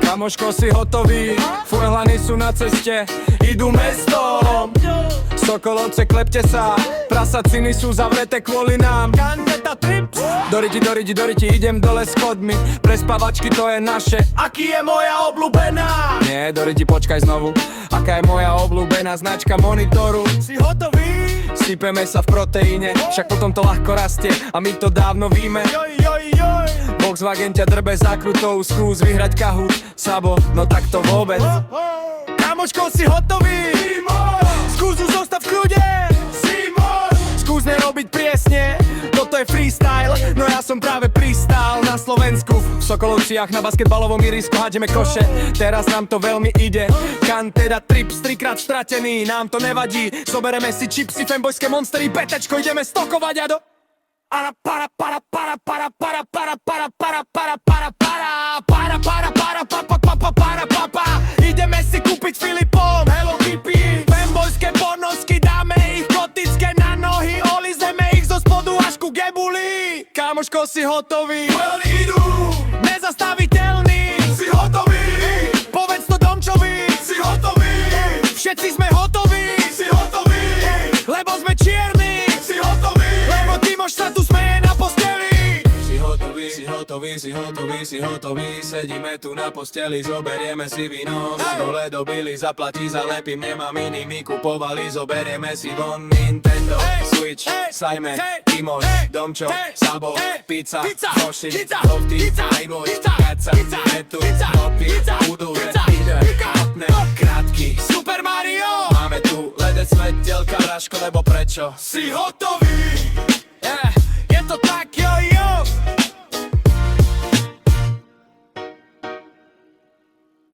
Kamoško, si hotový? Furhlany sú na ceste, idú mestom. Sokolovce, klepte sa, prasaciny sú zavreté kvôli nám. Kandeta trips. Doriti, idem dole schodmi. Prespavačky, to je naše. Aký je moja obľúbená? Nie, Doriti, počkaj znovu. Aká je moja obľúbená značka monitoru? Si hotový? Sypeme sa v proteíne, však potom to ľahko rastie a my to dávno víme. Volkswagen ťa drbe za krutou, skús vyhrať Kahoot. Sabo, no tak to vôbec. Kamoško, si hotový? Skús už zostav v kľude. Skús nerobiť priesne, toto je freestyle. No ja som práve pristál na Slovensku. V Sokolovciach na basketbalovom ihrisku hádžeme koše. Teraz nám to veľmi ide. Kandeta trips, trikrát stratený, nám to nevadí. Zobereme si chipsy, fanboyské monstery, petečko, ideme stokovať a do... Ideme si kúpiť Filipom Hello Kitty. Fanboyské pornosky, dáme ich gotické na nohy. Olizeme ich zo spodu až ku gebuli. Kamoško, si hotový? Veľmi idú. Nezastaviteľný. Si hotový? Povedz to Domčovi. Si hotový? Všetci sme hotoví. Si hotový? Lebo sme čierni. Si hotový? Lebo Timoš sa tu smeje na posteli. Si hotový, sedíme tu na posteli, zoberieme si víno. Dole dobili, zaplatí, zalepím, nemám iný, my kupovali, zoberieme si von Nintendo, Switch, Sajme, Timoš, Domčo, Sabo, pizza, Hoši, Lofty, Highboy, Kaca, Metu, Hopi, budú ide, hotné, krátky, Super Mario. Máme tu ledec, svetelka, vražko, lebo prečo? Si hotový?